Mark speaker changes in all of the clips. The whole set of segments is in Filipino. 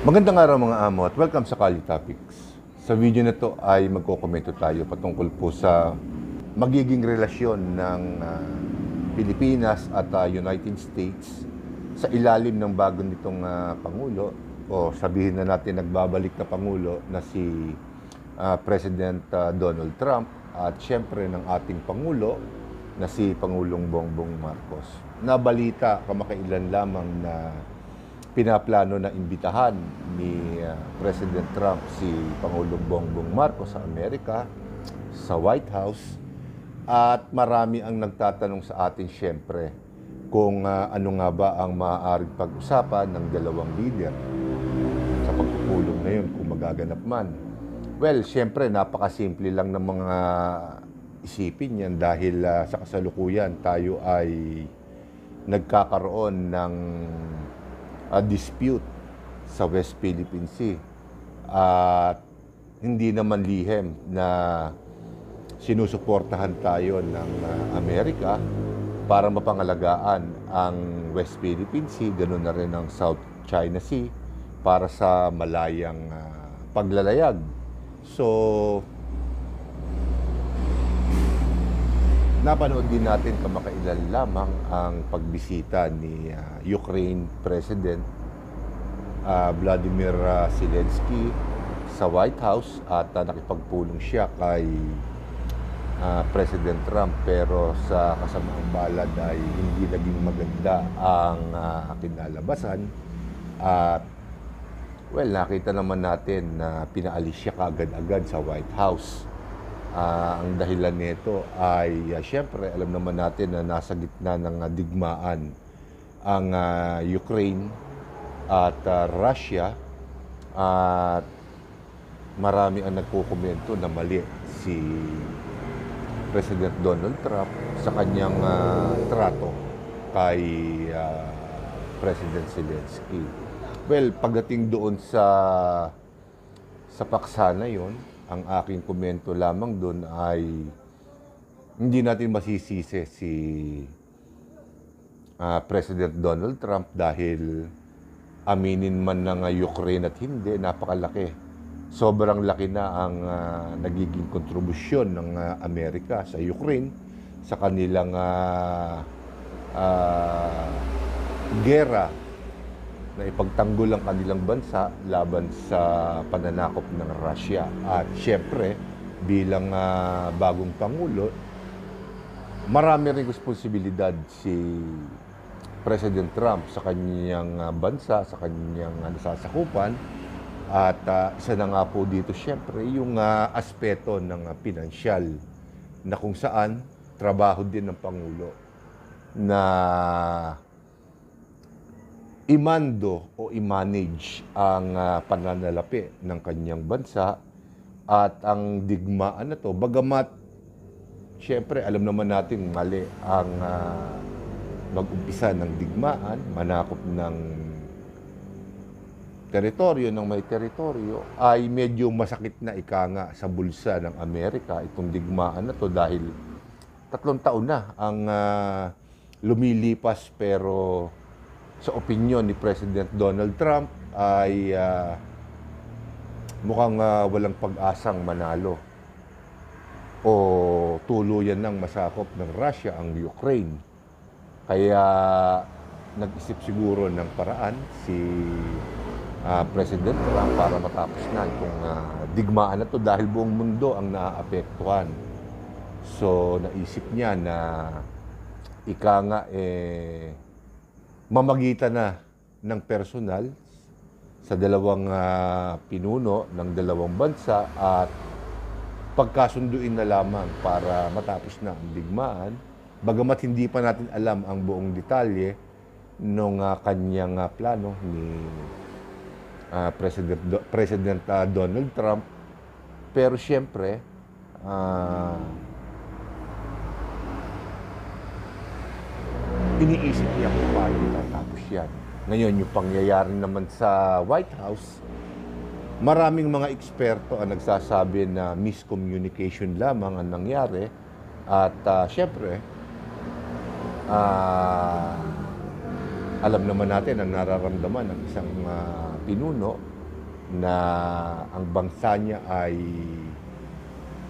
Speaker 1: Magandang araw mga amo at welcome sa Kali Topics. Sa video na to ay magkokomento tayo patungkol po sa magiging relasyon ng Pilipinas at United States sa ilalim ng bago nitong Pangulo o sabihin na natin nagbabalik na Pangulo na si President Donald Trump at syempre ng ating Pangulo na si Pangulong Bongbong Marcos. Nabalita kamakailan lamang na pinaplano na imbitahan ni President Trump si Pangulong Bongbong Marcos sa Amerika, sa White House, at marami ang nagtatanong sa atin siyempre kung ano nga ba ang maaaring pag-usapan ng dalawang leader sa pagpupulong na yun kung magaganap man. Well, siyempre napakasimple lang ng mga isipin yan dahil sa kasalukuyan tayo ay nagkakaroon ng dispute sa West Philippine Sea at hindi naman lihim na sinusuportahan tayo ng Amerika para mapangalagaan ang West Philippine Sea, ganoon na rin ang South China Sea para sa malayang paglalayag. So, napanood din natin kamakailan lamang ang pagbisita ni Ukraine President Vladimir Zelensky sa White House at nakipagpulong siya kay President Trump, pero sa kasamaang balad ay hindi naging maganda ang kinalabasan at well, nakita naman natin na pinaalis siya kaagad-agad sa White House. Ang dahilan nito ay siyempre alam naman natin na nasa gitna ng digmaan ang Ukraine at Russia at marami ang nagkukomento na mali si President Donald Trump sa kanyang trato kay President Zelensky. Well, pagdating doon sa paksa na yon, ang aking komento lamang doon ay hindi natin masisisi si President Donald Trump dahil aminin man ng Ukraine at hindi, napakalaki. Sobrang laki na ang nagiging kontribusyon ng Amerika sa Ukraine sa kanilang gera na ipagtanggol ang kanilang bansa laban sa pananakop ng Russia. At siyempre, bilang bagong Pangulo, marami rin responsibilidad si President Trump sa kanyang bansa, sa kanyang nasasakupan. At isa na nga po dito, siyempre, yung aspeto ng pinansyal na kung saan trabaho din ng Pangulo na imando o i-manage ang pananalapi ng kanyang bansa at ang digmaan na to. Bagamat, siyempre, alam naman natin mali ang mag-umpisa ng digmaan, manakop ng teritoryo ng may teritoryo, ay medyo masakit na ika nga sa bulsa ng Amerika itong digmaan na to dahil 3 taon na ang lumilipas, pero sa opinyon ni President Donald Trump ay mukhang walang pag-asang manalo o tuluyan ng masakop ng Russia ang Ukraine. Kaya nag-isip siguro ng paraan si President Trump para matapos na itong digmaan na to dahil buong mundo ang naaapektuhan. So naisip niya na ika nga mamagitan na ng personal sa dalawang pinuno ng dalawang bansa at pagkasunduin na lamang para matapos na ang digmaan. Bagamat hindi pa natin alam ang buong detalye ng kanyang plano ni President Donald Trump. Pero siyempre, iniisip niya kung paano itatapos yan. Ngayon, yung pangyayari naman sa White House, maraming mga eksperto ang nagsasabi na miscommunication lamang ang nangyari. At siyempre, alam naman natin ang nararamdaman ng isang pinuno na ang bansa niya ay,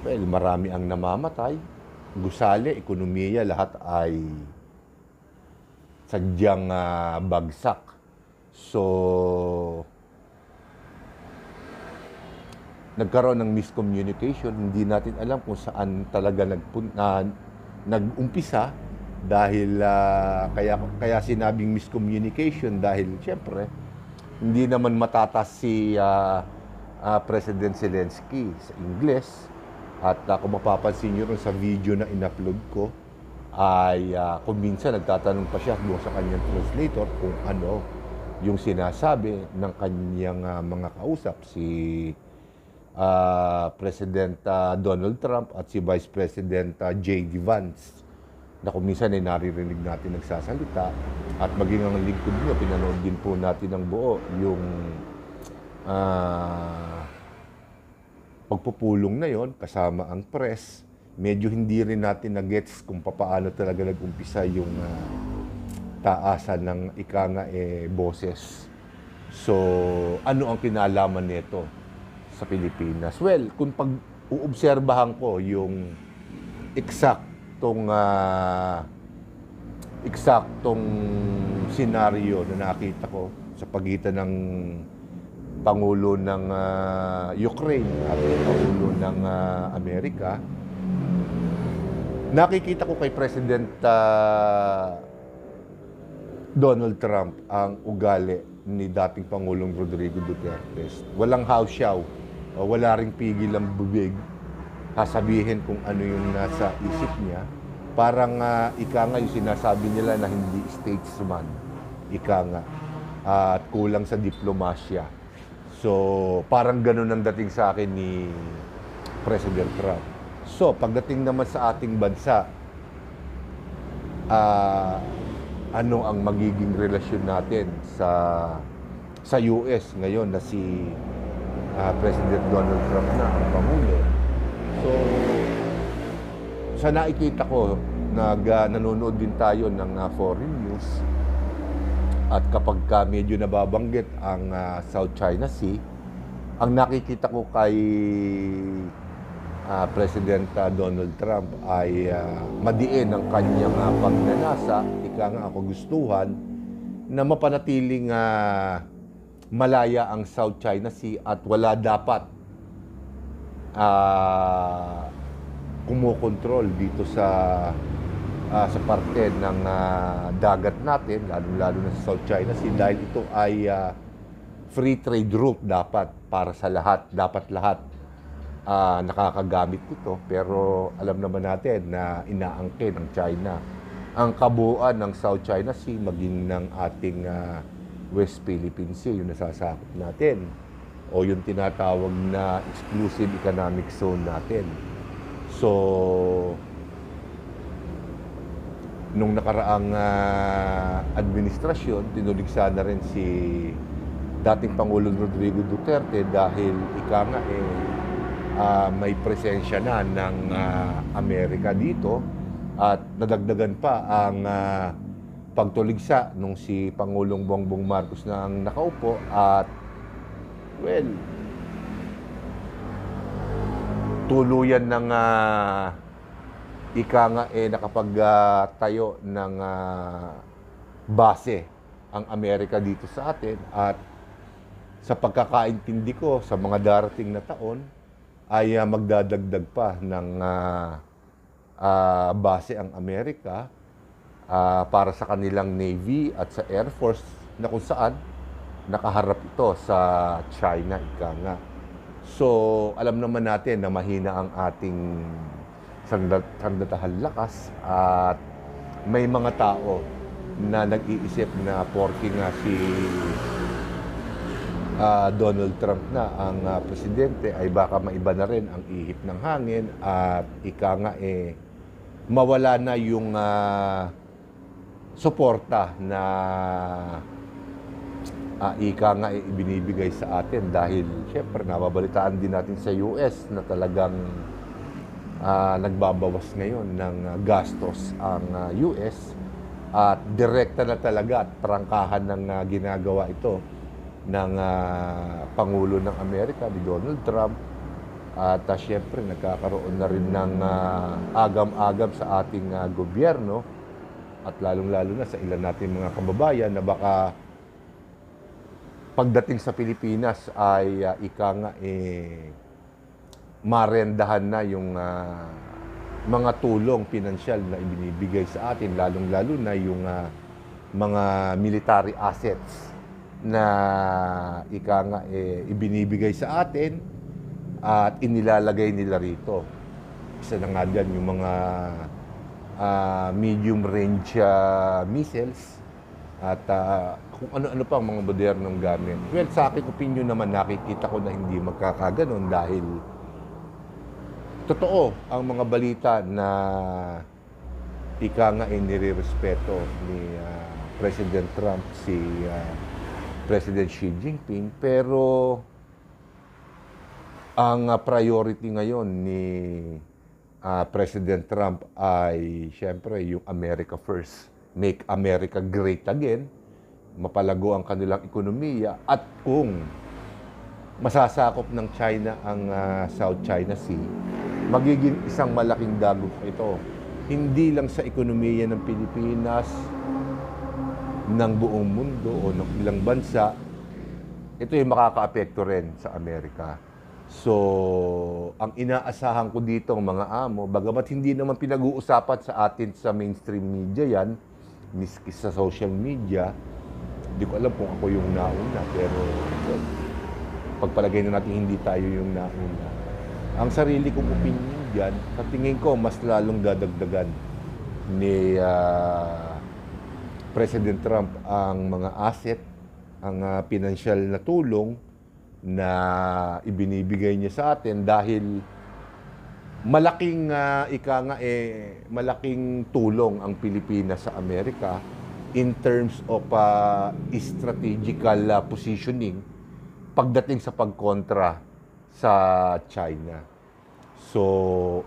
Speaker 1: well, marami ang namamatay, gusali, ekonomiya, lahat ay sadyang bagsak. So, nagkaroon ng miscommunication, hindi natin alam kung saan talaga nag-umpisa dahil kaya sinabing miscommunication dahil siyempre hindi naman matatas si President Zelensky sa Ingles at kung mapapansin nyo rin sa video na in-upload ko ay kung minsan nagtatanong pa siya doon sa kanyang translator kung ano yung sinasabi ng kanyang mga kausap, si President Donald Trump at si Vice President J.D. Vance, na kung minsan ay naririnig natin nagsasalita at maging ang lingkod nyo, pinanood din po natin ng buo yung pagpupulong na yon kasama ang press. Medyo hindi rin natin na-gets kung paano talaga nag-umpisa yung taasan ng boses. So, ano ang kinalaman nito sa Pilipinas? Well, kung pag-uobserbahan ko yung eksaktong senaryo na nakita ko sa pagitan ng Pangulo ng Ukraine at Pangulo ng Amerika, nakikita ko kay President Donald Trump ang ugali ni dating Pangulong Rodrigo Duterte. Walang hawsyaw, wala ring pigil ang bubig, sasabihin kung ano yung nasa isip niya. Parang ika nga yung sinasabi nila na hindi statesman, ika nga, at kulang sa diplomasya. So, parang ganun ang dating sa akin ni President Trump. So, pagdating naman sa ating bansa, ano ang magiging relasyon natin sa US ngayon na si President Donald Trump na ang Pangulo. So, sa nakikita ko, nanonood din tayo ng foreign news. At kapag medyo nababanggit ang South China Sea, ang nakikita ko kay President Donald Trump ay madiin ang kanyang pagnanasa, ika nga ako gustuhan, na mapanatiling malaya ang South China Sea at wala dapat kumokontrol dito sa parte ng dagat natin, lalo na sa South China Sea, dahil ito ay free trade route dapat para sa lahat. Dapat lahat nakakagamit ito. Pero alam naman natin na inaangkin ng China ang kabuuan ng South China Sea, maging ng ating West Philippine Sea, yung nasasakop natin, o yung tinatawag na exclusive economic zone natin. So, nung nakaraang administrasyon, tinuligsa na rin si dating Pangulong Rodrigo Duterte dahil ika nga may presensya na ng Amerika dito at nadagdagan pa ang pagtuligsa nung si Pangulong Bongbong Marcos na ang nakaupo at well, tuluyan ng ika nga nakapagtayo ng base ang Amerika dito sa atin at sa pagkakaintindi ko sa mga darating na taon ay magdadagdag pa ng base ang Amerika para sa kanilang Navy at sa Air Force na kung saan nakaharap ito sa China, ika nga. So, alam naman natin na mahina ang ating sandatahan lakas at may mga tao na nag-iisip na porke nga si Donald Trump na ang presidente ay baka maiba na rin ang ihip ng hangin at ika nga mawala na yung suporta na ika nga ibinibigay sa atin dahil syempre nababalitaan din natin sa US na talagang nagbabawas ngayon ng gastos ang US at direkta na talaga at prangkahan ng ginagawa ito ng Pangulo ng Amerika, ni Donald Trump. At syempre, nagkakaroon na rin ng agam-agam sa ating gobyerno at lalong-lalo na sa ilan natin mga kababayan na baka pagdating sa Pilipinas ay marendahan na yung mga tulong pinansyal na ibinibigay sa atin, lalong-lalo na yung mga military assets na ibinibigay sa atin at inilalagay nila rito. Isa na nga dyan yung mga medium range missiles at kung ano-ano pang mga modernong gamit. Well, sa akin opinion naman, nakikita ko na hindi magkakaganon dahil totoo ang mga balita na nire-respeto ni President Trump si President Xi Jinping, pero ang priority ngayon ni President Trump ay siyempre yung America First. Make America Great Again, mapalago ang kanilang ekonomiya, at kung masasakop ng China ang South China Sea, magiging isang malaking dagok ito. Hindi lang sa ekonomiya ng Pilipinas, ng buong mundo o ng ilang bansa, ito yung makakaapekto rin sa Amerika. So, ang inaasahan ko dito mga amo, bagamat hindi naman pinag-uusapan sa atin sa mainstream media yan, miski sa social media, hindi ko alam kung ako yung nauna, pero pagpalagay na natin hindi tayo yung nauna. Ang sarili kong opinion dyan, sa tingin ko, mas lalong dadagdagan ni President Trump ang mga asset, ang pinansyal na tulong na ibinibigay niya sa atin dahil malaking malaking tulong ang Pilipinas sa Amerika in terms of strategical positioning pagdating sa pagkontra sa China. So,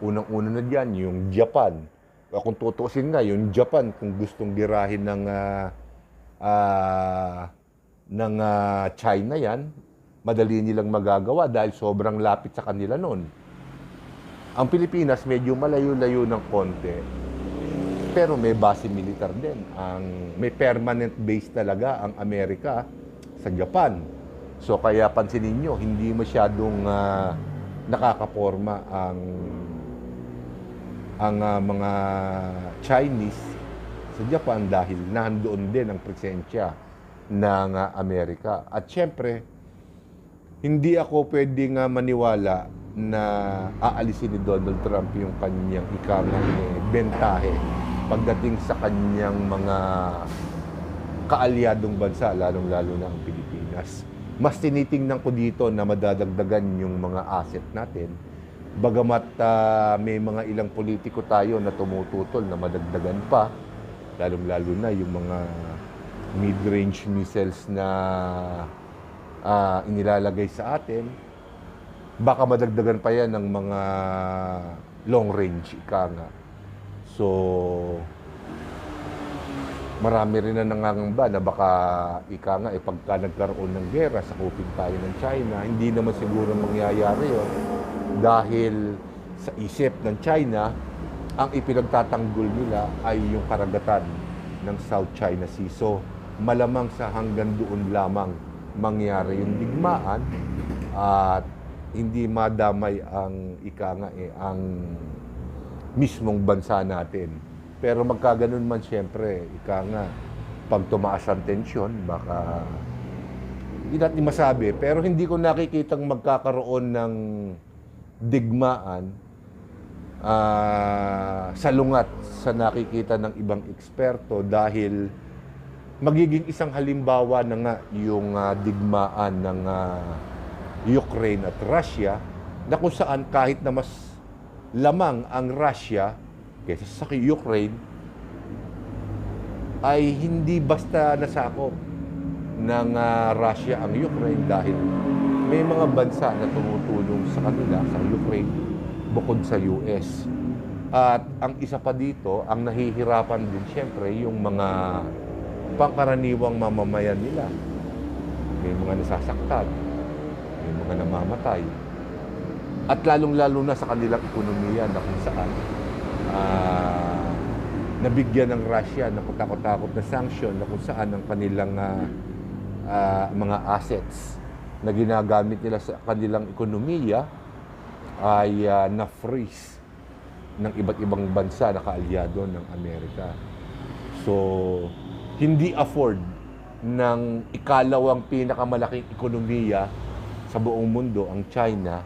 Speaker 1: unang-una na diyan yung Japan. Kung tutuusin nga, yung Japan kung gustong girahin ng China yan, madali nilang magagawa dahil sobrang lapit sa kanila noon. Ang Pilipinas medyo malayo-layo ng konti, pero may base militar din. May permanent base talaga ang Amerika sa Japan. So kaya pansinin nyo, hindi masyadong nakakaporma ang mga Chinese sa Japan dahil nandoon din ang presensya ng Amerika. At syempre, hindi ako pwedeng maniwala na aalisin ni Donald Trump yung kanyang bentahe pagdating sa kanyang mga kaalyadong bansa, lalong-lalo na ang Pilipinas. Mas tinitingnan ko dito na madadagdagan yung mga asset natin. Bagamat may mga ilang politiko tayo na tumututol na madagdagan pa, lalong-lalo na yung mga mid-range missiles na inilalagay sa atin. Baka madagdagan pa yan ng mga long range, ika nga. So, marami rin na nangangamba na baka, ika nga, pagka nagkaroon ng gera, sakupin tayo ng China, hindi naman siguro mangyayari yun. Dahil sa isip ng China, ang ipinagtatanggol nila ay yung karagatan ng South China Sea. So, malamang sa hanggang doon lamang mangyari yung digmaan at hindi madamay ang ang mismong bansa natin. Pero magkaganon man siyempre, pag tumaas ang tensyon, baka hindi natin masabi. Pero hindi ko nakikitang magkakaroon ng digmaan salungat sa nakikita ng ibang eksperto dahil magiging isang halimbawa na nga yung digmaan ng Ukraine at Russia, na kung saan kahit na mas lamang ang Russia kaysa sa Ukraine, ay hindi basta nasakop ng Russia ang Ukraine dahil may mga bansa na tumutulong sa kanila, sa Ukraine, bukod sa US. At ang isa pa dito, ang nahihirapan din siyempre yung mga pangkaraniwang mamamayan nila. may mga nasasaktan, may mga namamatay. At lalong-lalo na sa kanilang ekonomiya na kung saan nabigyan ng Russia ng katakot-takot na sanction na kung saan ang kanilang mga assets na ginagamit nila sa kanilang ekonomiya ay na-freeze ng iba't ibang bansa na kaalyado ng Amerika. So, hindi afford ng ikalawang pinakamalaking ekonomiya sa buong mundo, ang China,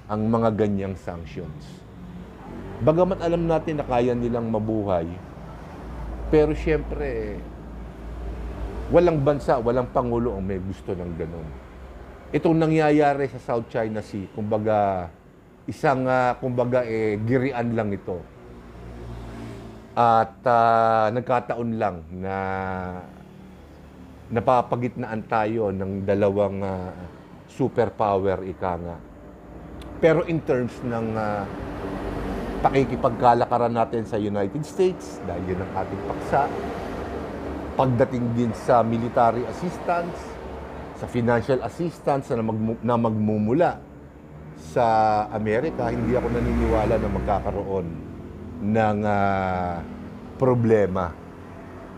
Speaker 1: ang mga ganyang sanctions. Bagamat alam natin na kaya nilang mabuhay, pero siyempre, walang bansa, walang pangulo ang may gusto ng ganun. Itong nangyayari sa South China Sea, kumbaga, isang, girian lang ito. At nagkataon lang na napapagitnaan tayo ng dalawang superpower, ika nga. Pero in terms ng pakikipagkalakaran natin sa United States, dahil yun ang ating paksa, pagdating din sa military assistance, sa financial assistance na magmumula sa Amerika, hindi ako naniniwala na magkakaroon ng problema.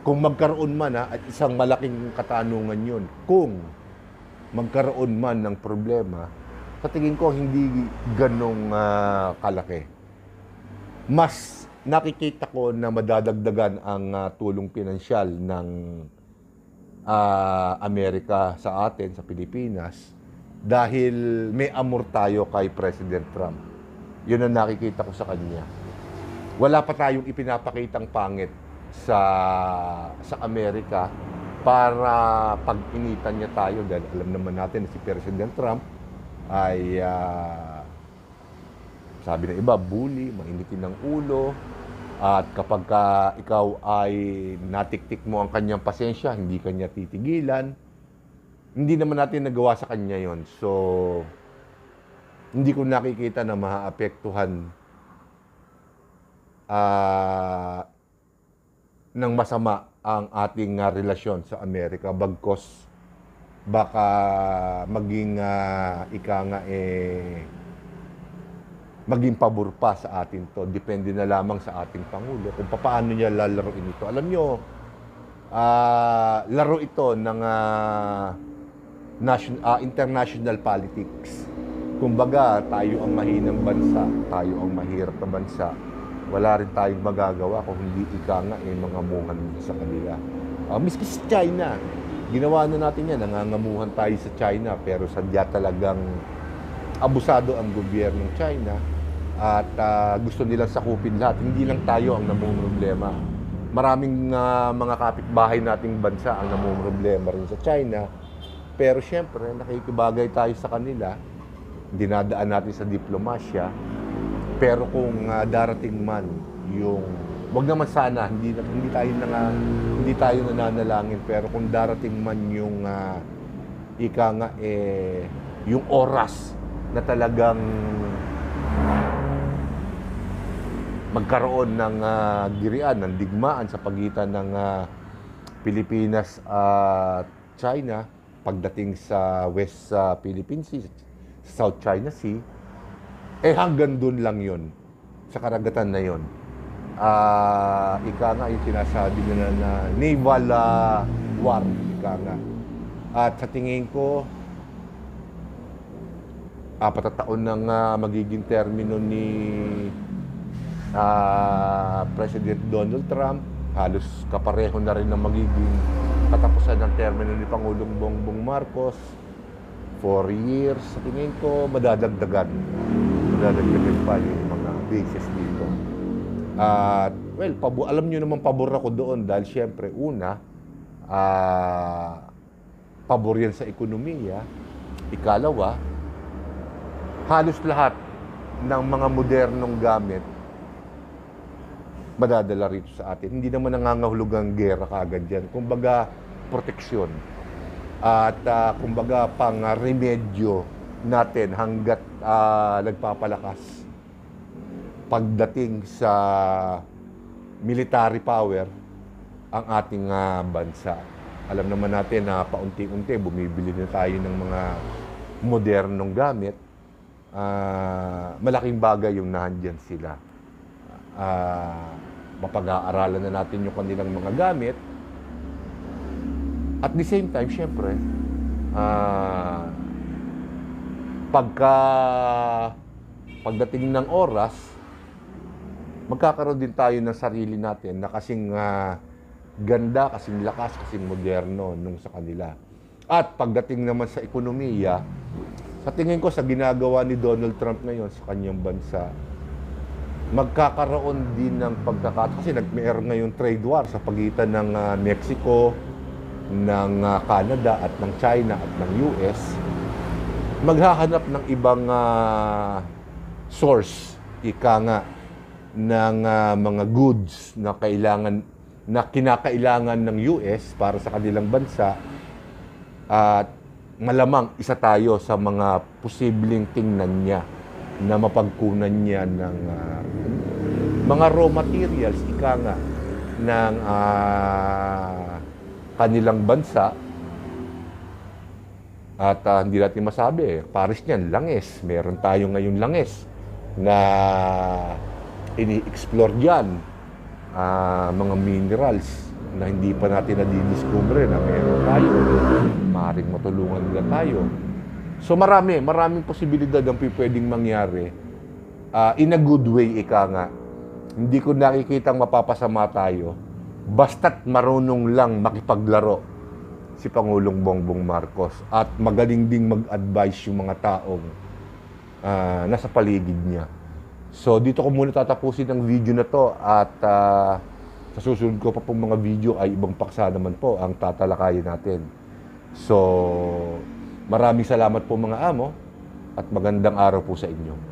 Speaker 1: Kung magkaroon man, at isang malaking katanungan yun, kung magkaroon man ng problema, sa tingin ko hindi ganong kalaki. Mas nakikita ko na madadagdagan ang tulong pinansyal ng Amerika sa atin, sa Pilipinas, dahil may amor tayo kay President Trump. Yun ang nakikita ko sa kanya. Wala pa tayong ipinapakitang pangit sa Amerika para pag-initan niya tayo, dahil alam naman natin na si President Trump ay sabi ng iba, bully, mainitin ng ulo, at kapag ikaw ay natiktik mo ang kanyang pasensya, hindi kanya titigilan. Hindi naman natin nagawa sa kanya yon. So, hindi ko nakikita na maaapektuhan ng masama ang ating relasyon sa Amerika, bagkos baka maging maging pabor pa sa atin to. Depende na lamang sa ating Pangulo kung paano niya lalaroin ito. Alam nyo, laro ito ng international politics. Kumbaga, tayo ang mahinang bansa, tayo ang mahirap na bansa. Wala rin tayong magagawa kung hindi mangamuhan sa kanila. Miski sa China, ginawa na natin yan, nangangamuhan tayo sa China, pero sadya talagang abusado ang gobyernong China at gusto nilang sakupin lahat. Hindi lang tayo ang namumroblema. Maraming mga kapitbahay nating bansa ang namumroblema rin sa China. Pero siyempre, nakikibagay tayo sa kanila. Dinadaan natin sa diplomasya. Pero kung darating man yung, wag naman sana, hindi tayo nananalangin, pero kung darating man yung yung oras na talagang magkaroon ng girian, ng digmaan sa pagitan ng Pilipinas at China pagdating sa West Philippine Sea, South China Sea, hanggang doon lang yun, sa karagatan na yun. Yung sinasabi nila na naval war, At sa tingin ko, 4 na taon nang magiging termino ni President Donald Trump. Halos kapareho na rin na magiging katapusan ng termino ni Pangulong Bongbong Marcos. 4 years, sa tingin ko, madadagdagan pa yung mga bases dito. Alam nyo naman, pabor ako doon dahil siyempre, una, pabor yan sa ekonomiya. Ikalawa, halos lahat ng mga modernong gamit madadala rito sa atin. Hindi naman nangangahulog ang gera kaagad yan. Kumbaga, proteksyon. At kumbaga, pang-remedyo natin hanggat nagpapalakas pagdating sa military power ang ating bansa. Alam naman natin na paunti-unti bumibili na tayo ng mga modernong gamit. Malaking bagay yung nandyan sila. Mapag-aaralan na natin yung kanilang mga gamit. At the same time, syempre, pagdating ng oras, magkakaroon din tayo ng sarili natin na kasing ganda, kasing lakas, kasing moderno nung sa kanila. At pagdating naman sa ekonomiya, sa tingin ko sa ginagawa ni Donald Trump ngayon sa kanyang bansa, magkakaroon din ng pagkakataon. Kasi mayroon ngayon trade war sa pagitan ng Mexico, ng Canada at ng China at ng US. Maghahanap ng ibang source, ika nga, ng mga goods na kinakailangan ng US para sa kanilang bansa. At malamang isa tayo sa mga posibleng tingnan niya na mapagkunan niya ng mga raw materials, ika nga, ng kanilang bansa. At hindi natin masabi, pares niyan, langis. Meron tayo ngayon langis na ini-explore dyan. Mga minerals na hindi pa natin na-discover na meron tayo. Maaaring matulungan nila tayo. So maraming posibilidad ang pwedeng mangyari. In a good way, ika nga. Hindi ko nakikitang mapapasama tayo. Basta't marunong lang makipaglaro si Pangulong Bongbong Marcos at magaling ding mag-advise yung mga taong nasa paligid niya. So dito ko muna tatapusin ang video na to at sa susunod ko pa pong mga video ay ibang paksa naman po ang tatalakayin natin. So maraming salamat po mga amo at magandang araw po sa inyo.